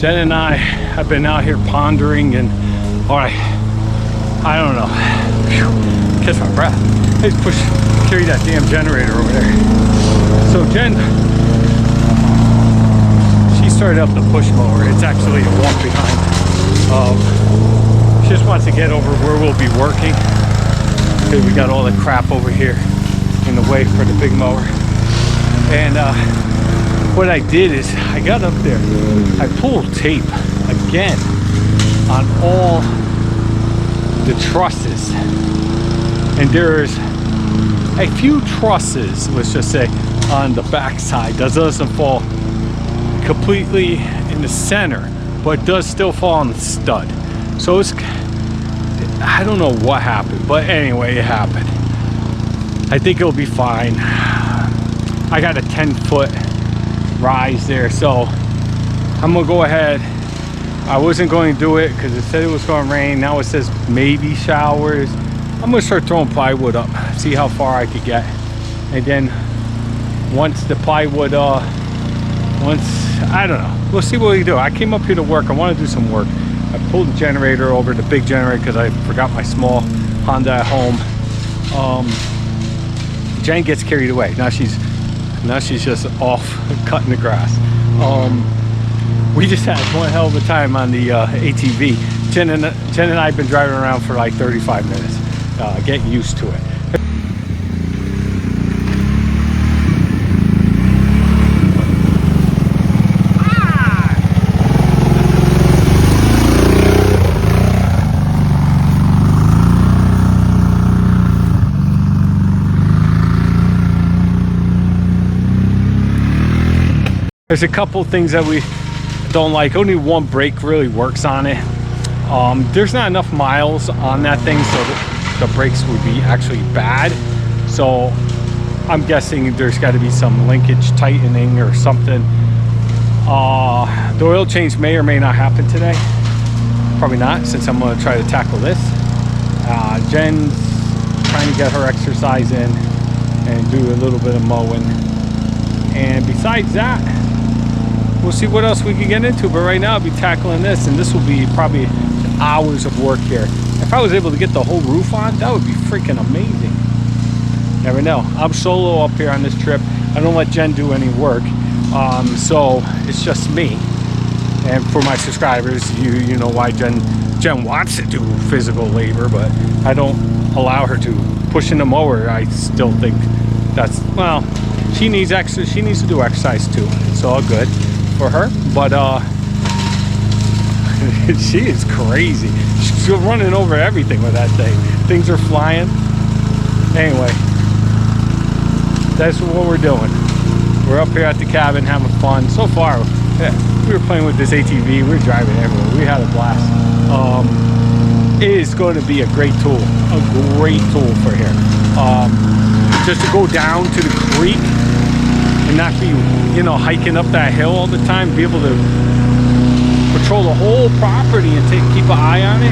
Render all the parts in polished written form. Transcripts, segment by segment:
Jen and I have been out here pondering and, all right, I don't know. Phew, catch my breath. Let's carry that damn generator over there. So Jen, she started up the push mower. It's actually a walk behind. She just wants to get over where we'll be working. We got all the crap over here in the way for the big mower. And what I did is I got up there, I pulled tape again on all the trusses, and there's a few trusses, let's just say, on the back side that doesn't fall completely in the center, but does still fall on the stud. So it's, I don't know what happened, but anyway, it happened. I think it'll be fine. I got a 10-foot rise there, so I'm gonna go ahead. I wasn't going to do it because it said it was going to rain. Now it says maybe showers. I'm gonna start throwing plywood up, see how far I could get, and then once the plywood, I don't know, we'll see what we do. I came up here to work. I want to do some work. I pulled the generator over, the big generator, because I forgot my small Honda at home. Jen gets carried away. Now she's just off cutting the grass. We just had one hell of a time on the ATV. Jen and I have been driving around for like 35 minutes. Getting used to it. There's a couple things that we don't like. Only one brake really works on it. There's not enough miles on that thing, so the brakes would be actually bad. So I'm guessing there's got to be some linkage tightening or something. The oil change may or may not happen today. Probably not, since I'm going to try to tackle this. Jen's trying to get her exercise in and do a little bit of mowing. And besides that, we'll see what else we can get into, but right now I'll be tackling this, and this will be probably hours of work here. If I was able to get the whole roof on, that would be freaking amazing. Never know. I'm solo up here on this trip. I don't let Jen do any work, so it's just me. And for my subscribers, you know why Jen wants to do physical labor, but I don't allow her to. Pushing the mower, I still think that's, well, she needs to do exercise too. It's all good for her, but she is crazy. She's running over everything with that thing. Things are flying. Anyway, that's what we're doing. We're up here at the cabin having fun. So far, yeah, we were playing with this ATV. We were driving everywhere. We had a blast. It is going to be a great tool for here. Just to go down to the creek and not be, hiking up that hill all the time, be able to patrol the whole property and keep an eye on it,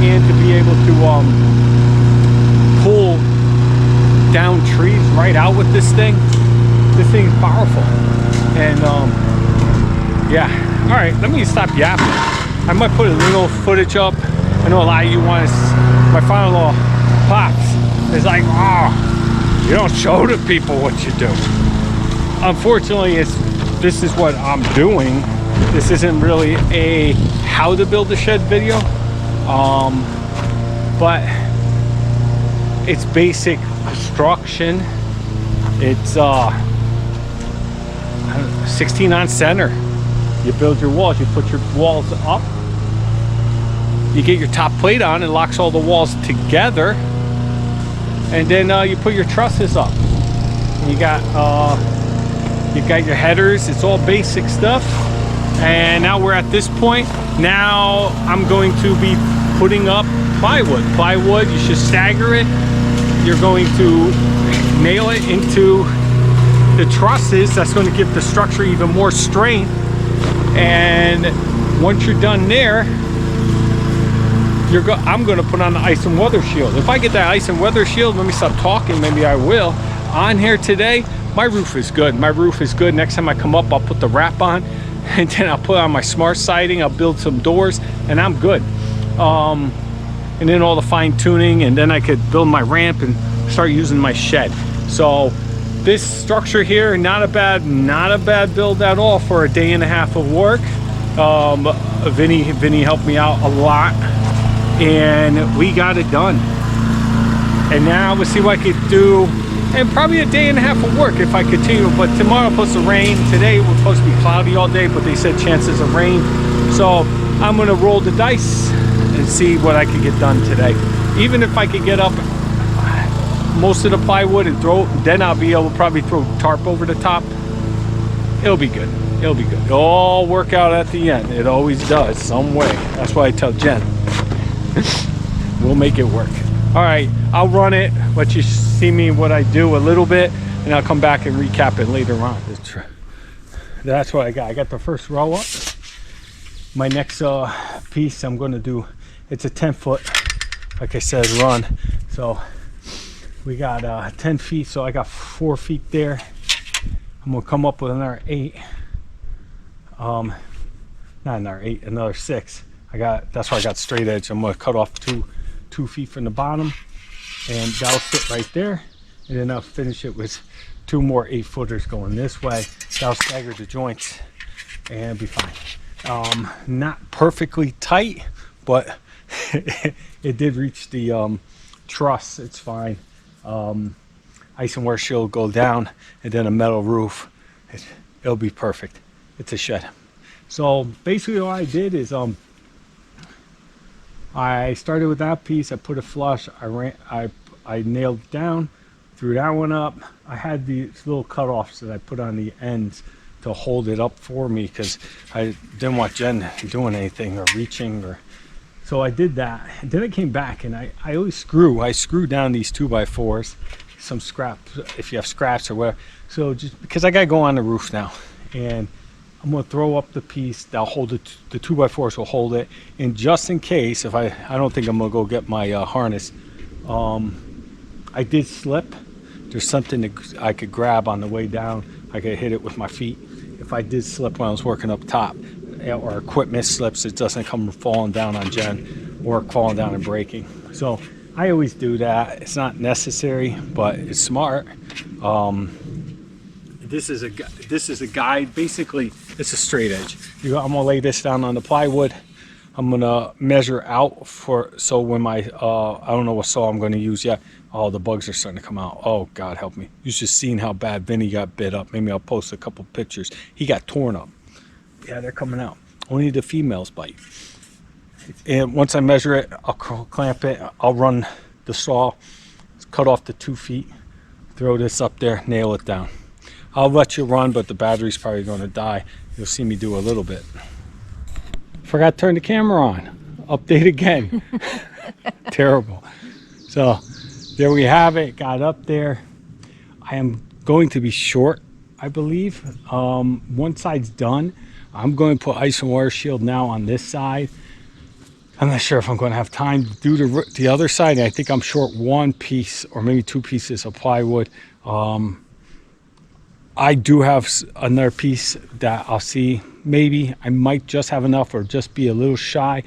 and to be able to pull down trees right out with this thing. This thing's powerful. And yeah, all right, let me stop yapping. I might put a little footage up. I know a lot of you want to, my father-in-law Pops is like, oh, you don't show the people what you do. Unfortunately, this is what I'm doing. This isn't really a how to build a shed video, but it's basic construction. It's 16 on center. You build your walls, you put your walls up, you get your top plate on, it locks all the walls together, and then you put your trusses up. You got your headers. It's all basic stuff. And now we're at this point. Now I'm going to be putting up plywood. Plywood, you should stagger it. You're going to nail it into the trusses. That's going to give the structure even more strength. And once you're done there, I'm going to put on the ice and weather shield. If I get that ice and weather shield, let me stop talking, maybe I will, on here today, my roof is good. My roof is good. Next time I come up, I'll put the wrap on. and then I'll put on my smart siding, I'll build some doors, and I'm good. And then all the fine tuning, and then I could build my ramp and start using my shed. So this structure here, not a bad build at all for a day and a half of work. Vinny helped me out a lot, and we got it done. And now we'll see what I could do, and probably a day and a half of work if I continue. But tomorrow supposed to rain. Today we're supposed to be cloudy all day, but they said chances of rain. So I'm gonna roll the dice and see what I could get done today. Even if I could get up most of the plywood and throw, then I'll be able to probably throw tarp over the top. It'll be good. It'll be good. It'll all work out at the end. It always does, some way. That's why I tell Jen. We'll make it work. All right, I'll run it, let you see me what I do a little bit, and I'll come back and recap it later on. That's what I got. I got the first row up. My next piece I'm gonna do, it's a 10-foot, like I said, run. So we got 10 feet, so I got 4 feet there. I'm gonna come up with another 8. Not another 8, another 6. That's why I got straight edge. I'm gonna cut off 2 feet from the bottom, and that'll sit right there. And then I'll finish it with 2 more 8-footers going this way. That'll stagger the joints and be fine. Not perfectly tight, but it did reach the truss. It's fine. Ice and wear shield go down, and then a metal roof. It'll be perfect. It's a shed. So basically what I did is I started with that piece. I put a flush. I nailed it down, threw that one up. I had these little cutoffs that I put on the ends to hold it up for me, because I didn't want Jen doing anything or reaching, or so I did that. And then I came back, and I always screw down these 2x4s, some scraps if you have scraps or whatever. So just because I gotta go on the roof now, and I'm gonna throw up the piece that'll hold it. The 2x4s will hold it, and just in case, if I don't think I'm gonna go get my harness. I did slip. There's something that I could grab on the way down. I could hit it with my feet. If I did slip when I was working up top, or equipment slips, it doesn't come falling down on Jen or falling down and breaking. So I always do that. It's not necessary, but it's smart. This is a guide. Basically, it's a straight edge. I'm gonna lay this down on the plywood. I'm gonna measure out so when my I don't know what saw I'm gonna use yet. Oh, the bugs are starting to come out. Oh, God help me. You've just seen how bad Vinny got bit up. Maybe I'll post a couple pictures. He got torn up. Yeah, they're coming out. Only the females bite. And once I measure it, I'll clamp it. I'll run the saw, cut off the 2 feet, throw this up there, nail it down. I'll let you run, but the battery's probably going to die. You'll see me do a little bit. Forgot to turn the camera on. Update again. Terrible. So there we have it. Got up there. I am going to be short, I believe. One side's done. I'm going to put ice and water shield now on this side. I'm not sure if I'm going to have time to do the other side. I think I'm short 1 piece or maybe 2 pieces of plywood. I do have another piece that I'll see. Maybe I might just have enough or just be a little shy,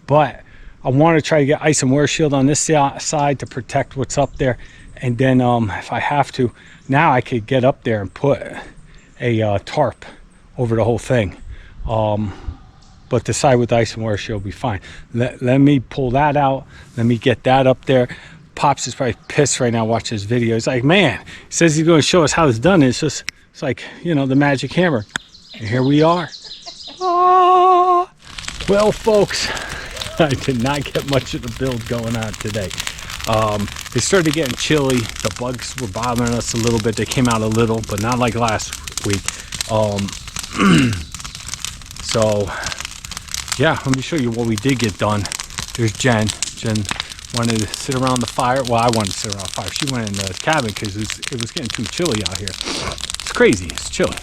but I want to try to get ice and wear shield on this side to protect what's up there. And then if I have to, now I could get up there and put a tarp over the whole thing. But the side with ice and wear shield will be fine. Let me pull that out. Let me get that up there. Pops is probably pissed right now watching this video. He's like, man, he says he's going to show us how it's done. It's like, you know, the magic hammer. And here we are. Oh, well, folks, I did not get much of the build going on today. It started getting chilly. The bugs were bothering us a little bit. They came out a little, but not like last week. So, yeah, let me show you what we did get done. There's Jen. Jen wanted to sit around the fire. Well, I wanted to sit around the fire. She went in the cabin because it was getting too chilly out here. It's crazy. It's chilly.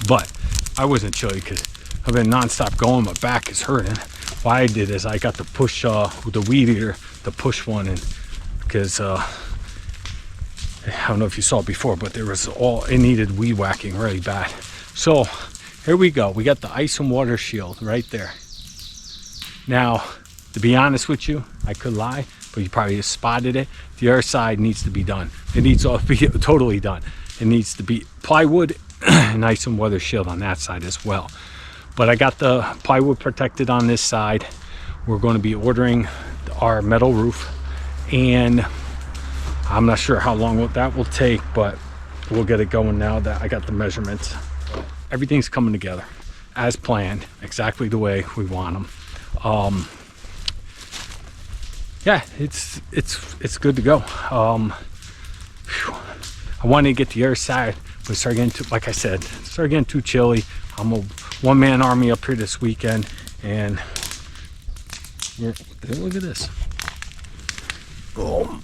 But I wasn't chilly because I've been nonstop going. My back is hurting. What I did is I got to push the weed eater, the push one, and because I don't know if you saw it before, but it needed weed whacking really bad. So here we go. We got the ice and water shield right there. Now, to be honest with you, I could lie, but you probably just spotted it. The other side needs to be done. It needs to be totally done. It needs to be plywood and ice and water shield on that side as well. But I got the plywood protected on this side. We're going to be ordering our metal roof, and I'm not sure how long that will take, but we'll get it going now that I got the measurements. Everything's coming together as planned, exactly the way we want them. Yeah, it's good to go. I wanted to get the other side, but started getting too, like I said, started getting too chilly. I'm a one-man army up here this weekend, and look at this. Oh.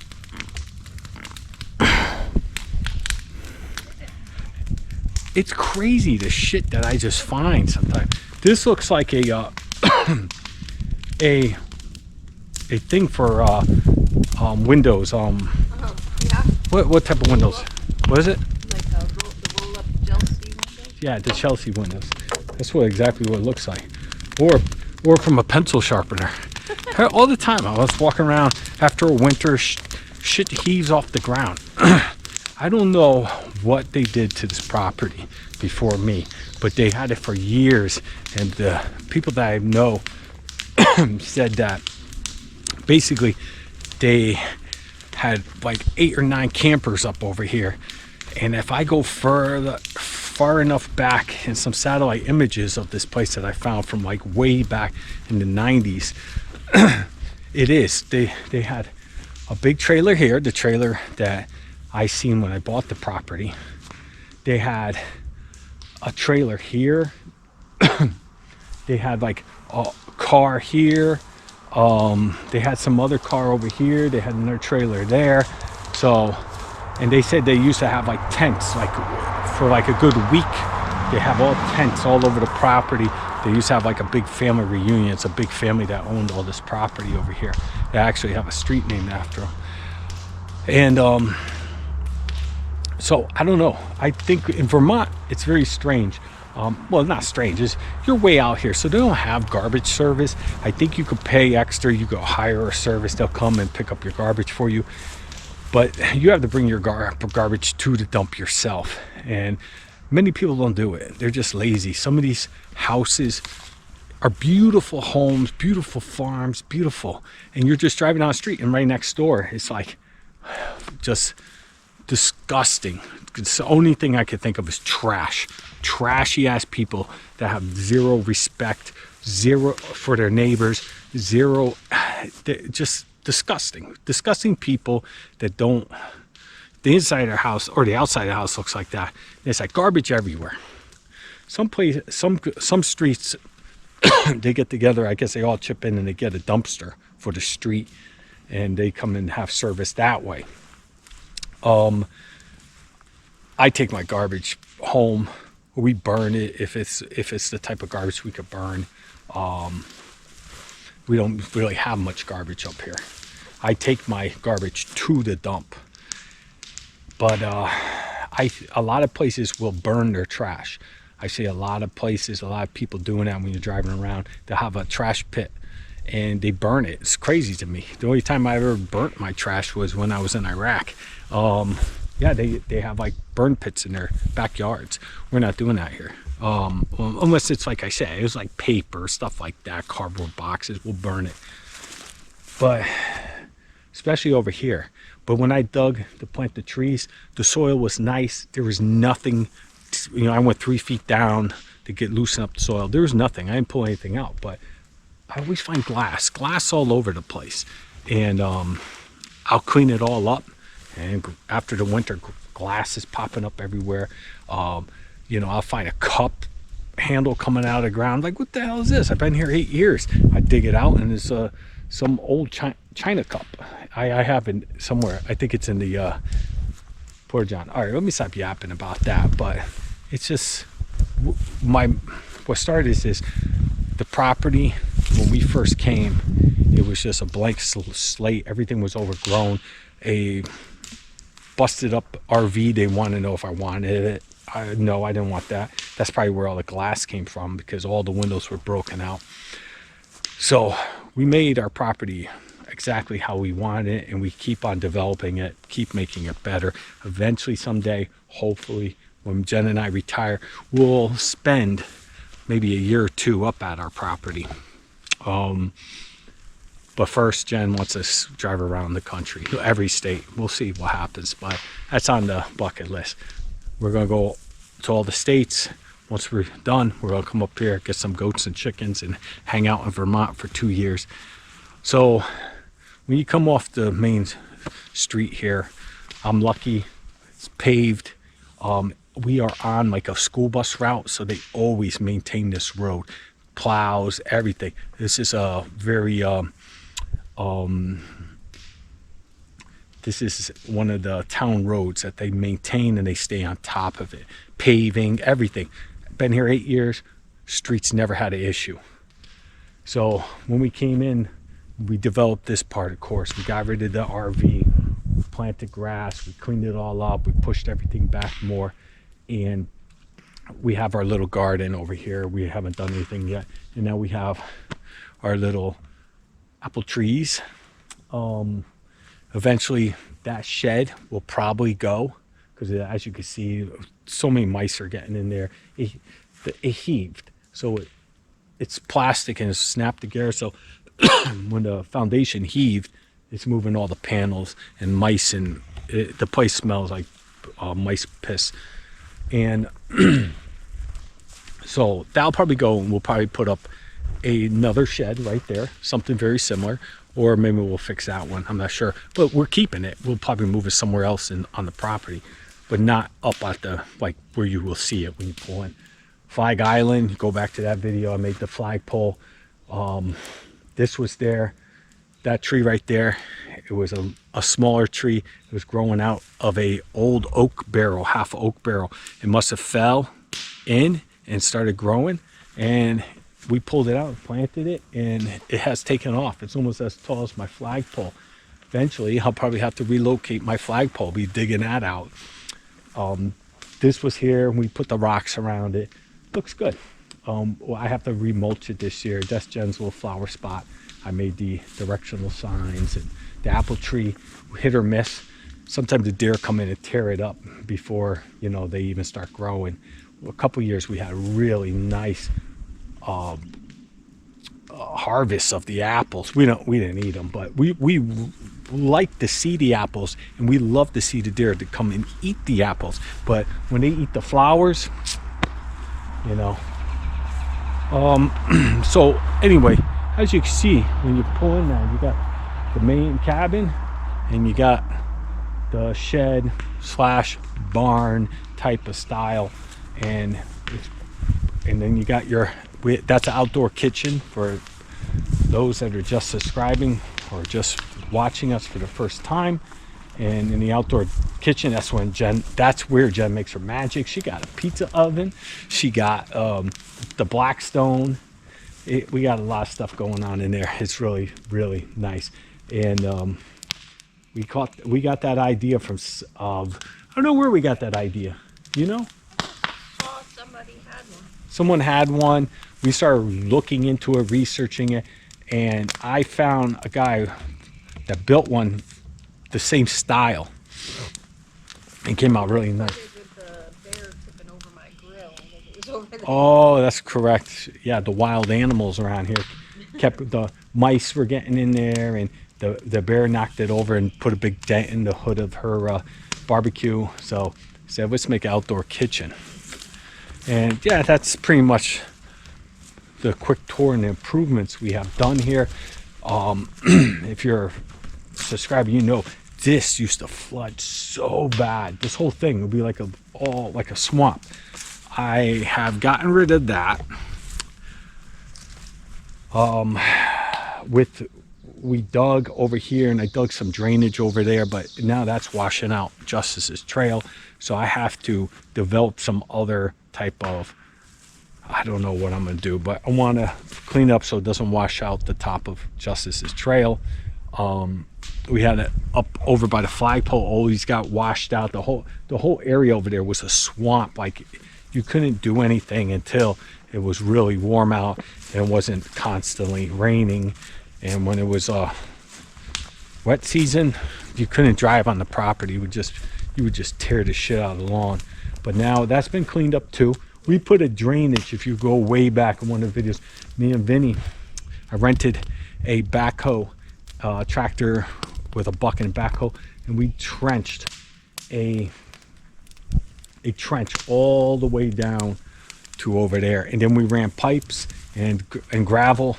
It's crazy the shit that I just find sometimes. This looks like a a thing for windows. Yeah. What type of windows? What is it? Like the roll-up Chelsea windows? Yeah, the Chelsea windows. That's exactly what it looks like. Or from a pencil sharpener. All the time I was walking around after a winter, shit heaves off the ground. I don't know what they did to this property before me, but they had it for years, and the people that I know said that basically they had like 8 or 9 campers up over here, and if I go far enough back in some satellite images of this place that I found from like way back in the 90s, they had a big trailer here, the trailer that I seen when I bought the property. They had a trailer here. They had like a car here. They had some other car over here. They had another trailer there. So, and they said they used to have like tents, like for like a good week. They have all tents all over the property. They used to have like a big family reunion. It's a big family that owned all this property over here. They actually have a street named after them. And so I don't know. I think in Vermont it's very strange. Well, not strange. You're way out here, so they don't have garbage service. I think you could pay extra. You go hire a service. They'll come and pick up your garbage for you. But you have to bring your garbage to the dump yourself. And many people don't do it. They're just lazy. Some of these houses are beautiful homes, beautiful farms, beautiful. And you're just driving down the street, and right next door, it's like just disgusting. It's the only thing I could think of is trash. Trashy ass people that have zero respect, zero for their neighbors, zero, just disgusting people that don't, the inside of their house or the outside of the house looks like that. There's like garbage everywhere. Some streets they get together, I guess they all chip in and they get a dumpster for the street, and they come and have service that way. I take my garbage home. We burn it if it's the type of garbage we could burn. We don't really have much garbage up here. I take my garbage to the dump, but a lot of places will burn their trash. I see a lot of places, a lot of people doing that when you're driving around. They'll have a trash pit and they burn it. It's crazy to me. The only time I ever burnt my trash was when I was in Iraq. Yeah, they have like burn pits in their backyards. We're not doing that here. Unless it's like I say, it was like paper, stuff like that, cardboard boxes, we'll burn it. But especially over here. But when I dug to plant the trees, the soil was nice. There was nothing, I went 3 feet down to loosen up the soil. There was nothing. I didn't pull anything out, but I always find glass all over the place. And I'll clean it all up. And after the winter, glass is popping up everywhere. I'll find a cup handle coming out of the ground. Like, what the hell is this? I've been here 8 years. I dig it out, and it's some old China cup. I have it somewhere. I think it's in the Poor John. All right, let me stop yapping about that. But it's just what started this the property. When we first came, it was just a blank slate. Everything was overgrown. A busted up RV. They wanted to know if I wanted it. No, I didn't want that. That's probably where all the glass came from, because all the windows were broken out. So we made our property exactly how we wanted it, and we keep on developing it, keep making it better. Eventually, someday, hopefully, when Jen and I retire, we'll spend maybe a year or two up at our property. But first, Jen wants us to drive around the country, every state. We'll see what happens, but that's on the bucket list. We're gonna go to all the states. Once we're done, we're gonna come up here, get some goats and chickens, and hang out in Vermont for 2 years. So when you come off the main street here, I'm lucky, it's paved. We are on like a school bus route, so they always maintain this road, plows, everything. This is a very this is one of the town roads that they maintain, and they stay on top of it. Paving, everything. Been here 8 years, streets never had an issue. So when we came in, we developed this part, of course. We got rid of the RV, we planted grass, we cleaned it all up, we pushed everything back more, and we have our little garden over here. We haven't done anything yet. And now we have our little apple trees. Eventually that shed will probably go, because as you can see, so many mice are getting in there. It heaved, so it's plastic and it's snapped together, so when the foundation heaved, it's moving all the panels and mice, and the place smells like mice piss. And so that'll probably go, and we'll probably put up another shed right there, something very similar, or maybe we'll fix that one, I'm not sure, but we're keeping it. We'll probably move it somewhere else on the property, but not up at the, like, where you will see it when you pull in. Flag Island, go back to that video, I made the flagpole. This was there, that tree right there, it was a smaller tree. It was growing out of a old oak barrel, half oak barrel. It must have fell in and started growing, and we pulled it out and planted it, and it has taken off. It's almost as tall as my flagpole. Eventually, I'll probably have to relocate my flagpole, be digging that out. This was here, and we put the rocks around it. Looks good. Well, I have to remulch it this year. That's Jen's little flower spot. I made the directional signs, and the apple tree, hit or miss. Sometimes the deer come in and tear it up before, you know, they even start growing. A couple years we had a really nice harvest of the apples. We didn't eat them, but we like to see the apples, and we love to see the deer to come and eat the apples. But when they eat the flowers, you know. So anyway, as you can see, when you pull in now, you got the main cabin, and you got the shed slash barn type of style, and then you got your, that's an outdoor kitchen for those that are just subscribing or just watching us for the first time. And in the outdoor kitchen, that's where Jen makes her magic. She got a pizza oven, she got the Blackstone. We got a lot of stuff going on in there. It's really, really nice. And we got that idea from I don't know where we got that idea, you know? Oh, somebody had one. Someone had one. We started looking into it, researching it, and I found a guy that built one the same style. It came out really nice. With the bear tipping over my grill. It was over there. Oh, that's correct. Yeah, the wild animals around here kept, the mice were getting in there, and the bear knocked it over and put a big dent in the hood of her barbecue. So I said, let's make an outdoor kitchen. And yeah, that's pretty much the quick tour and the improvements we have done here. If you're a subscriber, you know this used to flood so bad. This whole thing would be like a swamp. I have gotten rid of that. We dug over here, and I dug some drainage over there, but now that's washing out Justice's Trail. So I have to develop some other type of, I don't know what I'm gonna do, but I want to clean up so it doesn't wash out the top of Justice's Trail. We had it up over by the flagpole, always got washed out. The whole area over there was a swamp. Like, you couldn't do anything until it was really warm out and it wasn't constantly raining. And when it was wet season, you couldn't drive on the property. You would just tear the shit out of the lawn. But now that's been cleaned up too. We put a drainage, if you go way back in one of the videos, me and Vinny, I rented a backhoe tractor with a bucket and backhoe, and we trenched a trench all the way down to over there, and then we ran pipes and gravel,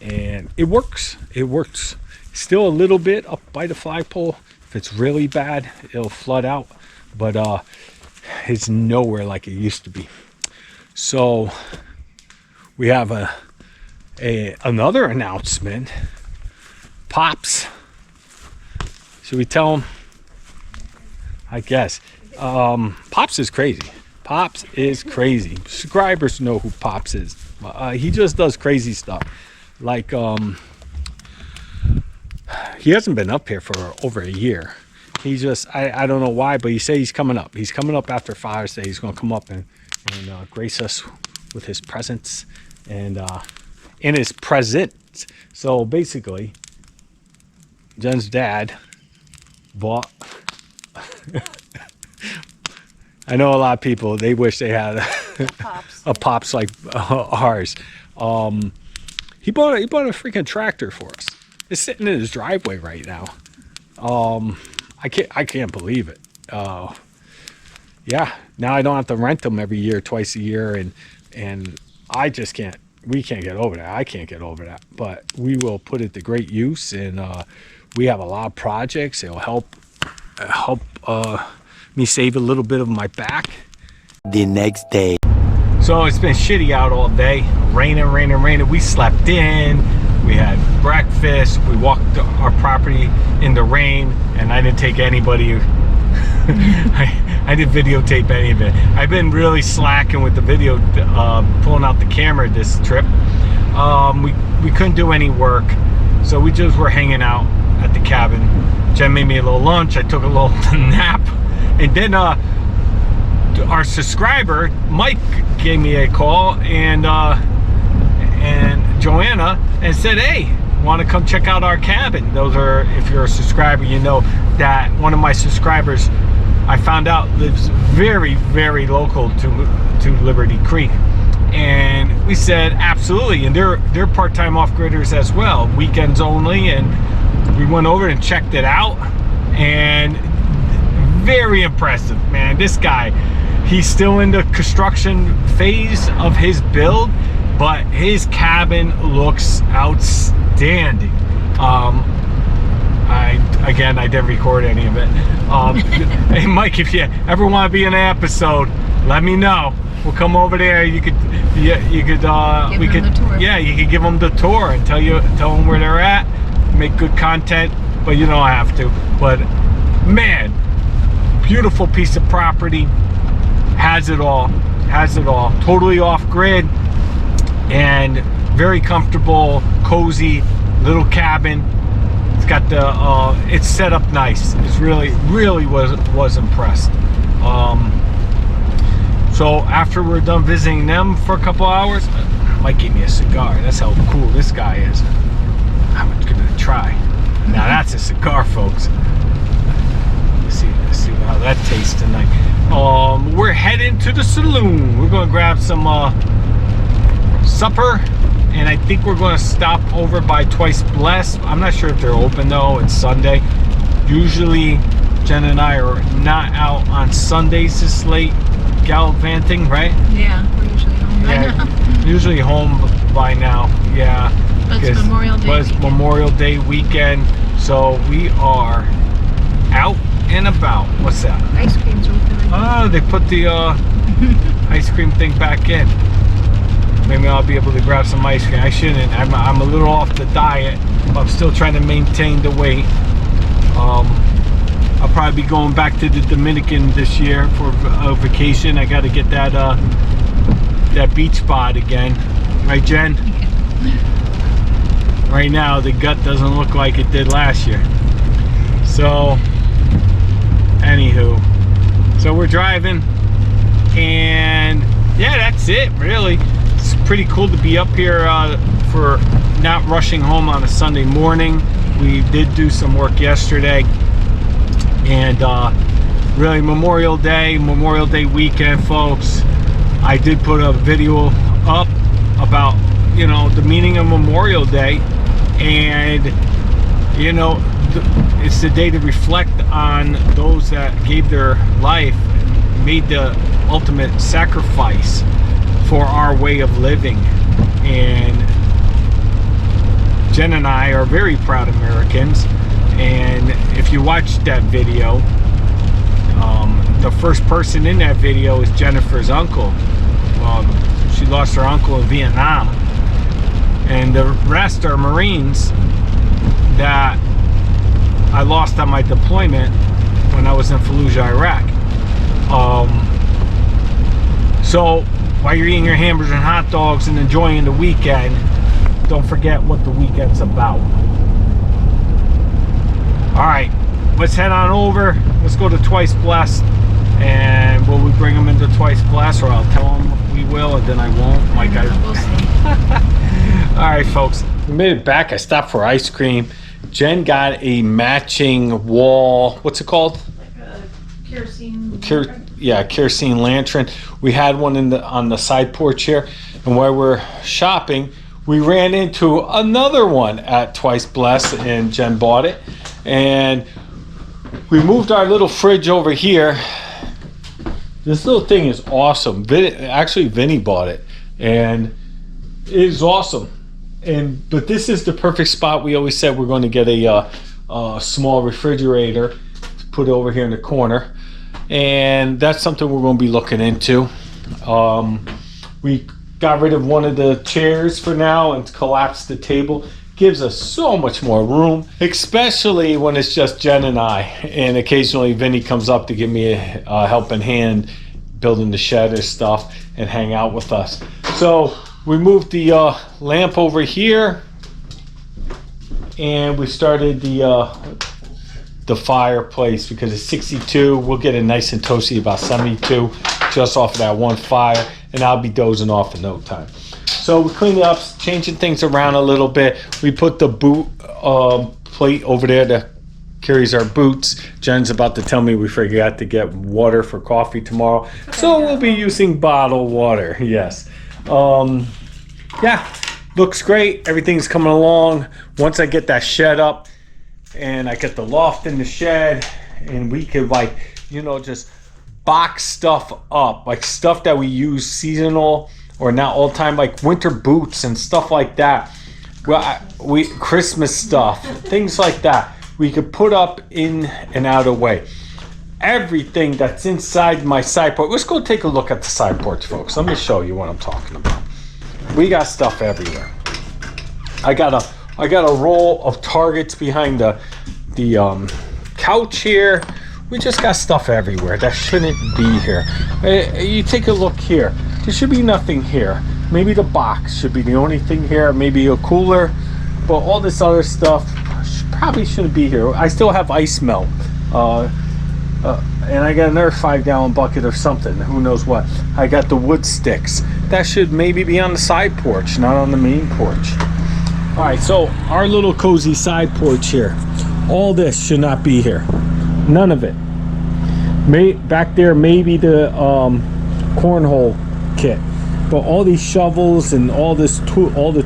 and it works. Still a little bit up by the flagpole. If it's really bad, it'll flood out, but it's nowhere like it used to be. So we have another announcement. Pops, should we tell him? I guess. Pops is crazy. Pops is crazy. Subscribers know who Pops is. He just does crazy stuff. Like, he hasn't been up here for over a year. He just, I don't know why, but he said he's coming up. He's coming up after Father's Day. He's going to come up and grace us with his presence and his presents. So basically, Jen's dad bought I know a lot of people, they wish they had a Pops like ours. He bought a freaking tractor for us. It's sitting in his driveway right now. I can't believe it. Yeah, now I don't have to rent them every year, twice a year, and I just can't. We can't get over that. I can't get over that. But we will put it to great use, and we have a lot of projects. It'll help me save a little bit of my back. The next day. So it's been shitty out all day. Raining. We slept in. We had breakfast. We walked our property in the rain, and I didn't take anybody. I didn't videotape any of it. I've been really slacking with the video, pulling out the camera this trip. We couldn't do any work, so we just were hanging out at the cabin. Jen made me a little lunch. I took a little nap, and then our subscriber Mike gave me a call, and Joanna, and said, "Hey, want to come check out our cabin?" Those are, if you're a subscriber, you know that one of my subscribers, I found out, lives very, very local to Liberty Creek. And we said absolutely, and they're part-time off-gridders as well, weekends only. And we went over and checked it out, and very impressive, man. This guy, he's still in the construction phase of his build, but his cabin looks outstanding. I didn't record any of it. Hey Mike, if you ever want to be in an episode, let me know. We'll come over there. You could give them the tour. Yeah, you could give them the tour and tell them where they're at. Make good content, but you don't have to. But man, beautiful piece of property. Has it all. Totally off grid and very comfortable, cozy little cabin. It's got the it's set up nice. It's really was impressed. So after we're done visiting them for a couple hours, Mike gave me a cigar. That's how cool this guy is. I'm gonna try. Now that's a cigar, folks. Let's see how that tastes tonight. We're heading to the saloon. We're gonna grab some supper, and I think we're gonna stop over by Twice Blessed. I'm not sure if they're open though. It's Sunday. Usually Jen and I are not out on Sundays this late gallivanting, right? Yeah, we're usually home by now. Usually home by now, yeah. But it's Memorial Day weekend. Memorial Day weekend, so we are out and about. What's that? Ice cream's open. Oh, they put the ice cream thing back in. Maybe I'll be able to grab some ice cream. I shouldn't. I'm a little off the diet, but I'm still trying to maintain the weight. I'll probably be going back to the Dominican this year for a vacation. I got to get that beach spot again, right, Jen? Right now, the gut doesn't look like it did last year. So, anywho, so we're driving, and that's it, really. It's pretty cool to be up here for not rushing home on a Sunday morning. We did do some work yesterday, and really Memorial Day weekend, folks. I did put a video up about, you know, the meaning of Memorial Day, and you know, it's the day to reflect on those that gave their life, made the ultimate sacrifice for our way of living. And Jen and I are very proud Americans, and if you watch that video, the first person in that video is Jennifer's uncle. She lost her uncle in Vietnam, and the rest are Marines that I lost on my deployment when I was in Fallujah, Iraq. So while you're eating your hamburgers and hot dogs and enjoying the weekend, don't forget what the weekend's about. All right, let's head on over. Let's go to Twice Blessed, and will we bring them into Twice Blessed, or I'll tell them we will and then I won't? My guys. All right, folks, we made it back. I stopped for ice cream. Jen got a matching wall. What's it called? Like a kerosene. Kerosene lantern. We had one on the side porch here, and while we're shopping, we ran into another one at Twice Blessed, and Jen bought it. And we moved our little fridge over here. This little thing is awesome. Actually, Vinny bought it, and it is awesome. But this is the perfect spot. We always said we're going to get a small refrigerator to put over here in the corner, and that's something we're going to be looking into. We got rid of one of the chairs for now and collapsed the table. Gives us so much more room, especially when it's just Jen and I, and occasionally Vinny comes up to give me a helping hand building the shed or stuff and hang out with us. So we moved the lamp over here, and we started the fireplace because it's 62. We'll get it nice and toasty about 72, just off of that one fire, and I'll be dozing off in no time. So we cleaned it up, changing things around a little bit. We put the boot plate over there that carries our boots. Jen's about to tell me we forgot to get water for coffee tomorrow, so we'll be using bottled water. Yes. Yeah, looks great. Everything's coming along. Once I get that shed up and I get the loft in the shed, and we could, like, you know, just box stuff up, like stuff that we use seasonal or not all the time, like winter boots and stuff like that. Well, Christmas stuff, things like that, we could put up in and out of the way. Everything that's inside my side porch. Let's go take a look at the side porch, folks. Let me show you what I'm talking about. We got stuff everywhere. I got a roll of targets behind the couch here. We just got stuff everywhere that shouldn't be here. You take a look here. There should be nothing here. Maybe the box should be the only thing here. Maybe a cooler. But all this other stuff probably shouldn't be here. I still have ice melt. And I got another 5-gallon bucket or something. Who knows what. I got the wood sticks. That should maybe be on the side porch, not on the main porch. All right, so our little cozy side porch here. All this should not be here. None of it. Back there, maybe the cornhole kit. But all these shovels and all the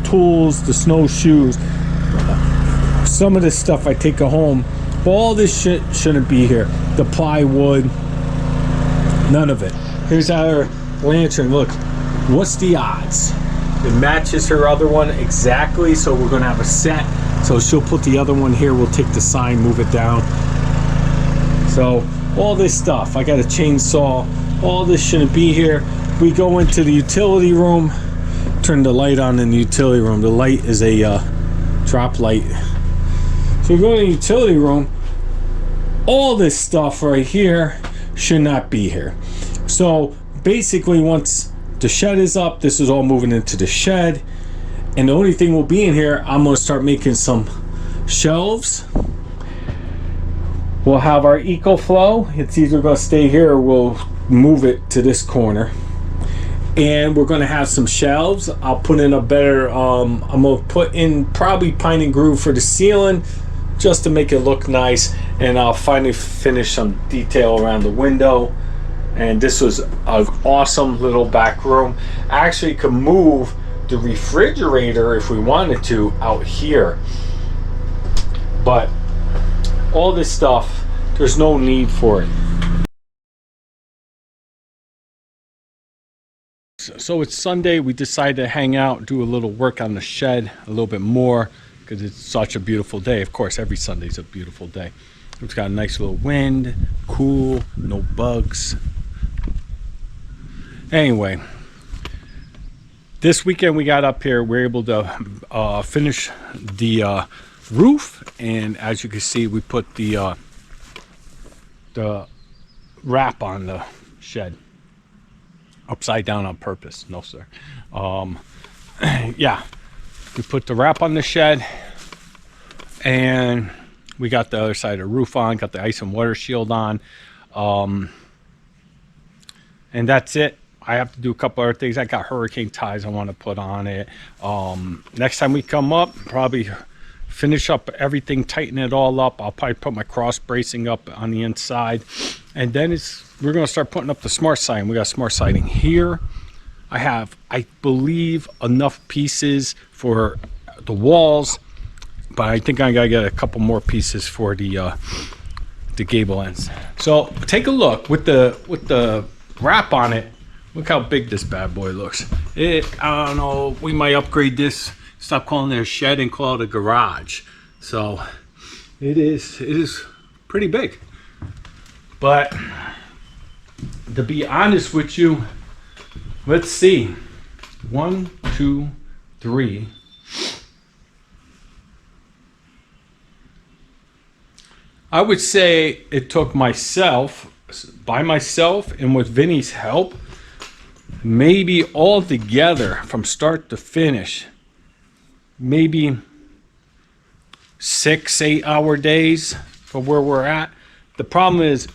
tools, the snowshoes, some of this stuff I take home. But all this shit shouldn't be here. The plywood, none of it. Here's our lantern. Look, what's the odds? It matches her other one exactly, so we're gonna have a set. So she'll put the other one here. We'll take the sign, move it down. So all this stuff, I got a chainsaw. All this shouldn't be here. We go into the utility room, turn the light on in the utility room. The light is a drop light. So we go to the utility room. All this stuff right here should not be here. So basically, once the shed is up, this is all moving into the shed, and the only thing will be in here, I'm going to start making some shelves. We'll have our EcoFlow. It's either going to stay here or we'll move it to this corner. And we're gonna have some shelves. I'll put in a better I'm gonna put in probably pine and groove for the ceiling just to make it look nice, and I'll finally finish some detail around the window. And this was an awesome little back room. I actually could move the refrigerator if we wanted to out here, but all this stuff, there's no need for it. So it's Sunday. We decided to hang out, do a little work on the shed a little bit more because it's such a beautiful day. Of course, every Sunday's a beautiful day. It's got a nice little wind, cool, no bugs. Anyway, this weekend we got up here, we were able to finish the roof, and as you can see, we put the wrap on the shed. Upside down on purpose. No, sir. Yeah, we put the wrap on the shed, and we got the other side of the roof on, got the ice and water shield on, and that's it. I have to do a couple other things. I got hurricane ties I want to put on it. Next time we come up, probably finish up everything, tighten it all up. I'll probably put my cross bracing up on the inside, and then we're going to start putting up the smart siding. We got smart siding here. I have, I believe, enough pieces for the walls, but I think I got to get a couple more pieces for the gable ends. So take a look with the wrap on it. Look how big this bad boy looks. I don't know, we might upgrade this, stop calling it a shed and call it a garage. So it is pretty big. But to be honest with you, let's see. 1, 2, 3. I would say it took myself, by myself and with Vinny's help, maybe all together from start to finish, maybe 6-8 hour days for where we're at. The problem is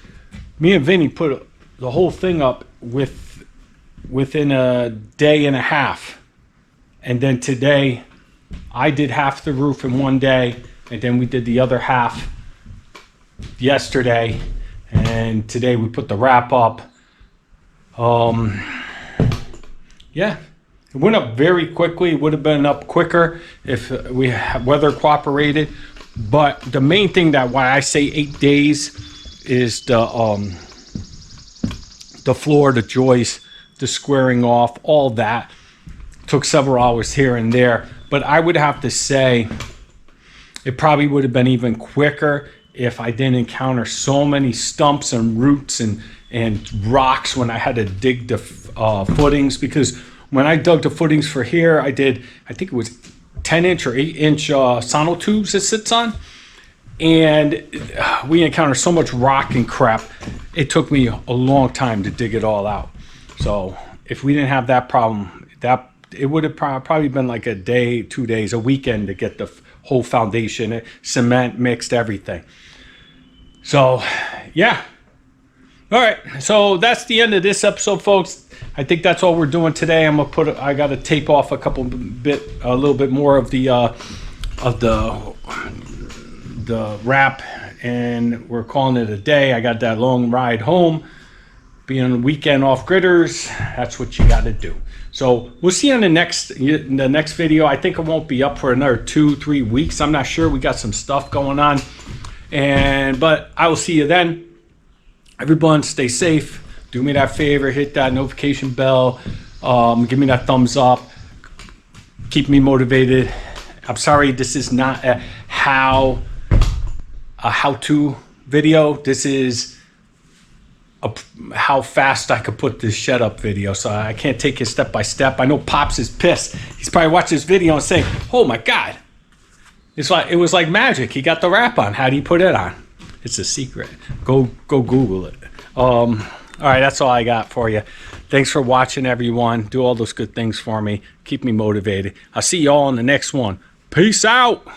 me and Vinny put the whole thing up within a day and a half, and then today I did half the roof in one day, and then we did the other half yesterday, and today we put the wrap up. Yeah, it went up very quickly. It would have been up quicker if we had weather cooperated. But the main thing that why I say 8 days is the floor, the joist, the squaring off, all that took several hours here and there. But I would have to say it probably would have been even quicker if I didn't encounter so many stumps and roots and rocks when I had to dig the footings. Because when I dug the footings for here, I think it was 10-inch or 8-inch sonotubes it sits on, and we encountered so much rock and crap, it took me a long time to dig it all out. So if we didn't have that problem, it would have probably been like a day, 2 days, a weekend to get the whole foundation, cement mixed, everything. So yeah. All right, so that's the end of this episode, folks. I think that's all we're doing today. I got to tape off a little bit more of the wrap, and we're calling it a day. I got that long ride home. Being on the weekend off gridders, that's what you got to do. So we'll see you in the next video. I think it won't be up for another 2-3 weeks. I'm not sure. We got some stuff going on, but I will see you then. Everyone, stay safe. Do me that favor, hit that notification bell. Give me that thumbs up. Keep me motivated. I'm sorry, this is not a how-to video. This is how fast I could put this shed up video. So I can't take it step by step. I know Pops is pissed. He's probably watching this video and saying, "Oh my God, it was like magic. He got the wrap on. How do you put it on?" It's a secret. Go Google it. All right, that's all I got for you. Thanks for watching, everyone. Do all those good things for me. Keep me motivated. I'll see you all in the next one. Peace out.